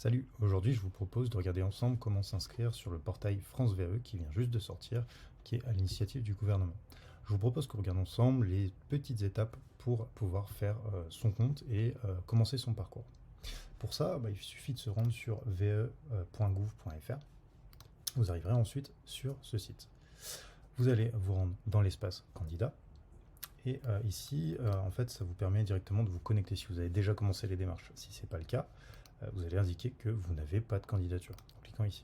Salut, aujourd'hui je vous propose de regarder ensemble comment s'inscrire sur le portail France VAE qui vient juste de sortir, qui est à l'initiative du gouvernement. Je vous propose qu'on regarde ensemble les petites étapes pour pouvoir faire son compte et commencer son parcours. Pour ça, il suffit de se rendre sur vae.gouv.fr. Vous arriverez ensuite sur ce site. Vous allez vous rendre dans l'espace candidat. Et ici, en fait, ça vous permet directement de vous connecter si vous avez déjà commencé les démarches. Si ce n'est pas le cas, vous allez indiquer que vous n'avez pas de candidature en cliquant ici.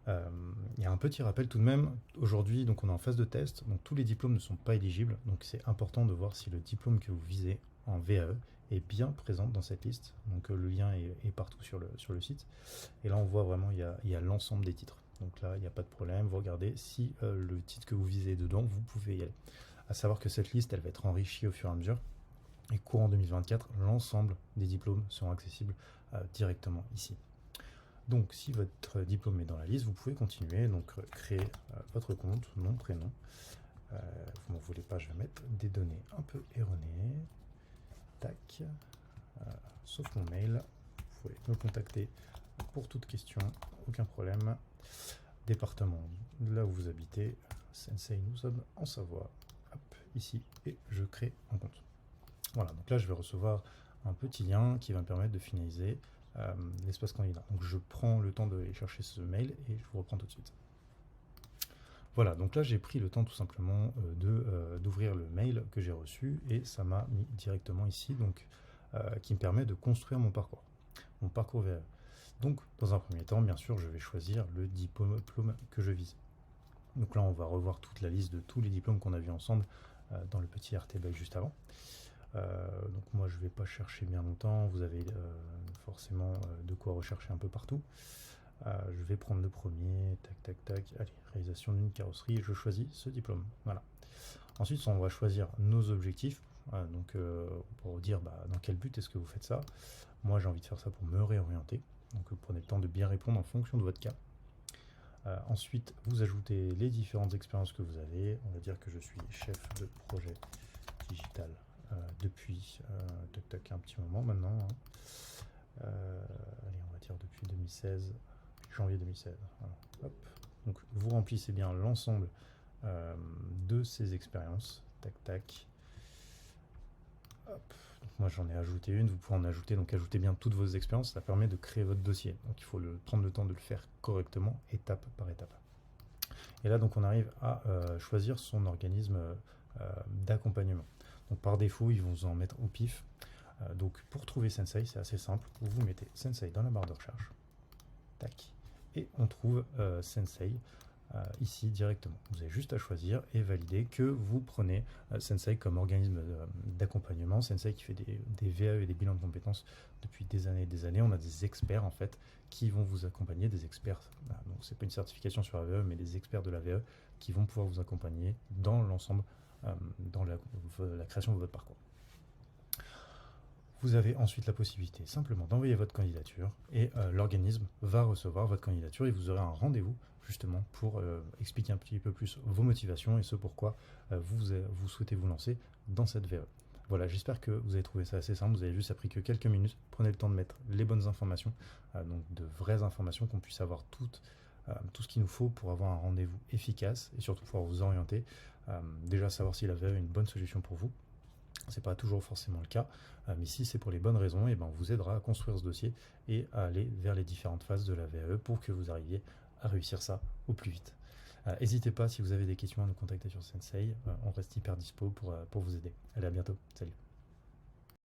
Il y a un petit rappel tout de même, aujourd'hui donc on est en phase de test, donc tous les diplômes ne sont pas éligibles, donc c'est important de voir si le diplôme que vous visez en VAE est bien présent dans cette liste, donc le lien est partout sur le site, et là on voit vraiment il y a l'ensemble des titres, donc là il n'y a pas de problème, vous regardez si le titre que vous visez est dedans, vous pouvez y aller. À savoir que cette liste elle va être enrichie au fur et à mesure, et courant 2024, l'ensemble des diplômes seront accessibles directement ici. Donc si votre diplôme est dans la liste, vous pouvez continuer, donc créer votre compte, nom, prénom. Vous m'en voulez pas, je vais mettre des données un peu erronées. Tac. Sauf mon mail. Vous pouvez me contacter pour toute question, aucun problème. Département, là où vous habitez, Sensei, nous sommes en Savoie. Hop, ici, et je crée un compte. Voilà, donc là je vais recevoir un petit lien qui va me permettre de finaliser l'espace candidat. Donc je prends le temps d'aller chercher ce mail et je vous reprends tout de suite. Voilà, donc là j'ai pris le temps tout simplement d'ouvrir le mail que j'ai reçu et ça m'a mis directement ici, donc qui me permet de construire mon parcours VAE. Donc dans un premier temps, bien sûr, je vais choisir le diplôme que je vise. Donc là on va revoir toute la liste de tous les diplômes qu'on a vus ensemble dans le petit RTB juste avant. Donc moi je vais pas chercher bien longtemps, vous avez forcément de quoi rechercher un peu partout. Je vais prendre le premier, tac, allez, réalisation d'une carrosserie, je choisis ce diplôme, voilà. Ensuite on va choisir nos objectifs, donc pour dire dans quel but est-ce que vous faites ça. Moi j'ai envie de faire ça pour me réorienter, donc prenez le temps de bien répondre en fonction de votre cas. Ensuite vous ajoutez les différentes expériences que vous avez, on va dire que je suis chef de projet digital depuis un petit moment maintenant, hein. Allez, on va dire depuis 2016, janvier 2016. Voilà. Hop. Donc vous remplissez bien l'ensemble de ces expériences. Tac. Hop. Donc moi j'en ai ajouté une, vous pouvez en ajouter, donc ajoutez bien toutes vos expériences, ça permet de créer votre dossier. Donc il faut prendre le temps de le faire correctement, étape par étape. Et là donc on arrive à choisir son organisme d'accompagnement. Donc par défaut, ils vont vous en mettre au pif. Donc pour trouver Sensei, c'est assez simple. Vous mettez Sensei dans la barre de recherche. Tac. Et on trouve Sensei ici directement. Vous avez juste à choisir et valider que vous prenez Sensei comme organisme d'accompagnement. Sensei qui fait des VAE et des bilans de compétences depuis des années et des années. On a des experts en fait qui vont vous accompagner, des experts. Donc c'est pas une certification sur la VAE, mais des experts de la VAE qui vont pouvoir vous accompagner dans l'ensemble, dans la création de votre parcours. Vous avez ensuite la possibilité simplement d'envoyer votre candidature et l'organisme va recevoir votre candidature et vous aurez un rendez-vous justement pour expliquer un petit peu plus vos motivations et ce pourquoi vous souhaitez vous lancer dans cette VAE. Voilà, j'espère que vous avez trouvé ça assez simple, vous avez juste appris que quelques minutes, prenez le temps de mettre les bonnes informations, donc de vraies informations, qu'on puisse avoir tout ce qu'il nous faut pour avoir un rendez-vous efficace et surtout pouvoir vous orienter, déjà savoir si la VAE est une bonne solution pour vous. C'est pas toujours forcément le cas, mais si c'est pour les bonnes raisons, et on vous aidera à construire ce dossier et à aller vers les différentes phases de la VAE pour que vous arriviez à réussir ça au plus vite. N'hésitez pas, si vous avez des questions, à nous contacter sur Sensei, on reste hyper dispo pour vous aider. Allez, à bientôt, salut.